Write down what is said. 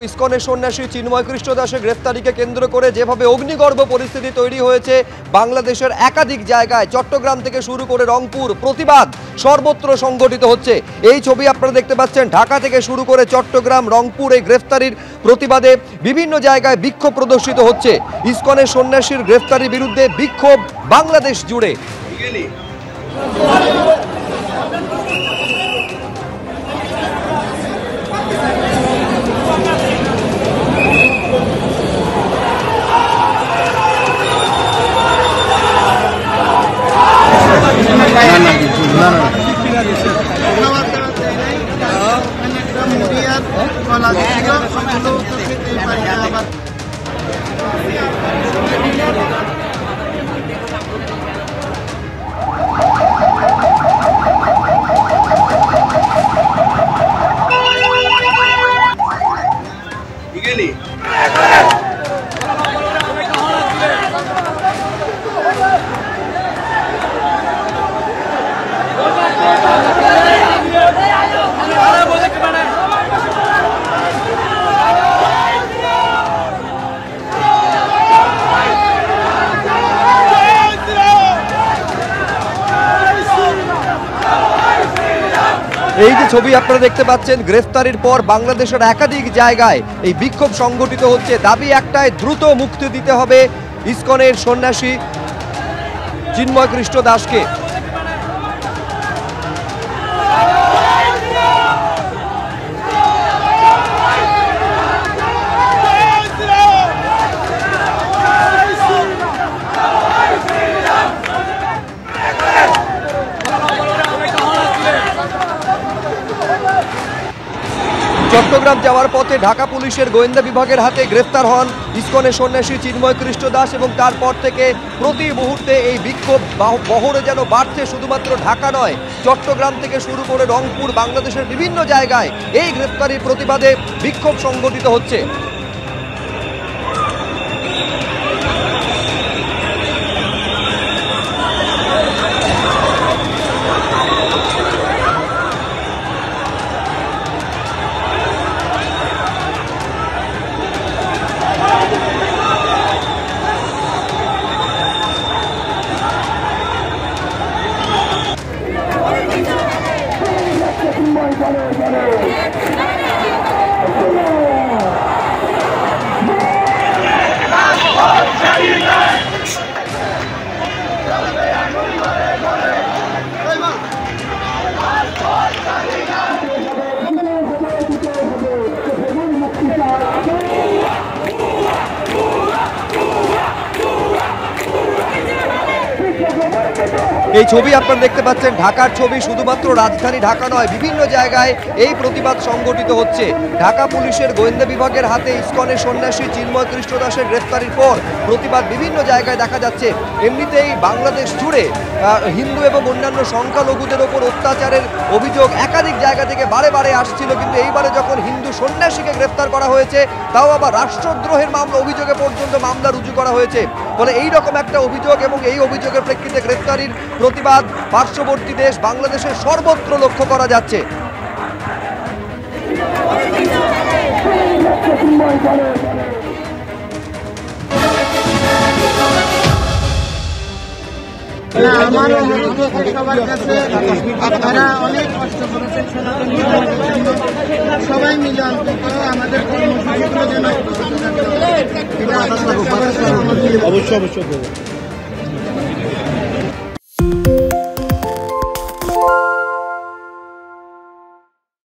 ইসকনের সন্ন্যাসী চিন্ময় কৃষ্ণ দাসের গ্রেফতারিকে কেন্দ্র করে যেভাবে অগ্নিগর্ভ পরিস্থিতি তৈরি হয়েছে বাংলাদেশের একাধিক জায়গায়, চট্টগ্রাম থেকে শুরু করে রংপুর, প্রতিবাদ সর্বত্র সংগঠিত হচ্ছে। এই ছবি আপনারা দেখতে পাচ্ছেন। ঢাকা থেকে শুরু করে চট্টগ্রাম, রংপুর এই গ্রেফতারির প্রতিবাদে বিভিন্ন জায়গায় বিক্ষোভ প্রদর্শিত হচ্ছে। ইসকনের সন্ন্যাসীর গ্রেফতারির বিরুদ্ধে বিক্ষোভ বাংলাদেশ জুড়ে। এই যে ছবি আপনারা দেখতে পাচ্ছেন, গ্রেফতারির পর বাংলাদেশের একাধিক জায়গায় এই বিক্ষোভ সংগঠিত হচ্ছে। দাবি একটাই, দ্রুত মুক্তি দিতে হবে ইসকনের সন্ন্যাসী চিন্ময় কৃষ্ণ দাসকে। চট্টগ্রাম যাওয়ার পথে ঢাকা পুলিশের গোয়েন্দা বিভাগের হাতে গ্রেফতার হন ইসকনের সন্ন্যাসী চিন্ময় কৃষ্ণ দাস এবং তারপর থেকে প্রতি মুহূর্তে এই বিক্ষোভ বহরে যেন বাড়ছে। শুধুমাত্র ঢাকা নয়, চট্টগ্রাম থেকে শুরু করে রংপুর, বাংলাদেশের বিভিন্ন জায়গায় এই গ্রেফতারির প্রতিবাদে বিক্ষোভ সংগঠিত হচ্ছে। এই ছবি আপনারা দেখতে পাচ্ছেন, ঢাকার ছবি। শুধুমাত্র রাজধানী ঢাকা নয়, বিভিন্ন জায়গায় এই প্রতিবাদ সংগঠিত হচ্ছে। ঢাকা পুলিশের গোয়েন্দা বিভাগের হাতে ইসকনের সন্ন্যাসী চিন্ময় কৃষ্ণ দাসের গ্রেফতারির পর প্রতিবাদ বিভিন্ন জায়গায় দেখা যাচ্ছে। এমনিতেই বাংলাদেশ জুড়ে হিন্দু এবং অন্যান্য সংখ্যালঘুদের ওপর অত্যাচারের অভিযোগ একাধিক জায়গা থেকে বারে বারে আসছিল, কিন্তু এইবারে যখন হিন্দু সন্ন্যাসীকে গ্রেফতার করা হয়েছে, তাও আবার রাষ্ট্রদ্রোহের অভিযোগে পর্যন্ত মামলা রুজু করা হয়েছে। ফলে এইরকম একটা অভিযোগ এবং এই অভিযোগের প্রেক্ষিতে গ্রেফতারির প্রতিবাদ পার্শ্ববর্তী দেশ বাংলাদেশের সর্বত্র লক্ষ্য করা যাচ্ছে। আমার অনুরোধ সবার কাছে, আপনারা অনেক কষ্ট করেছেন সবাই মিলে অন্তত আমাদের কর্মসূচিগুলো যেন অবশ্যই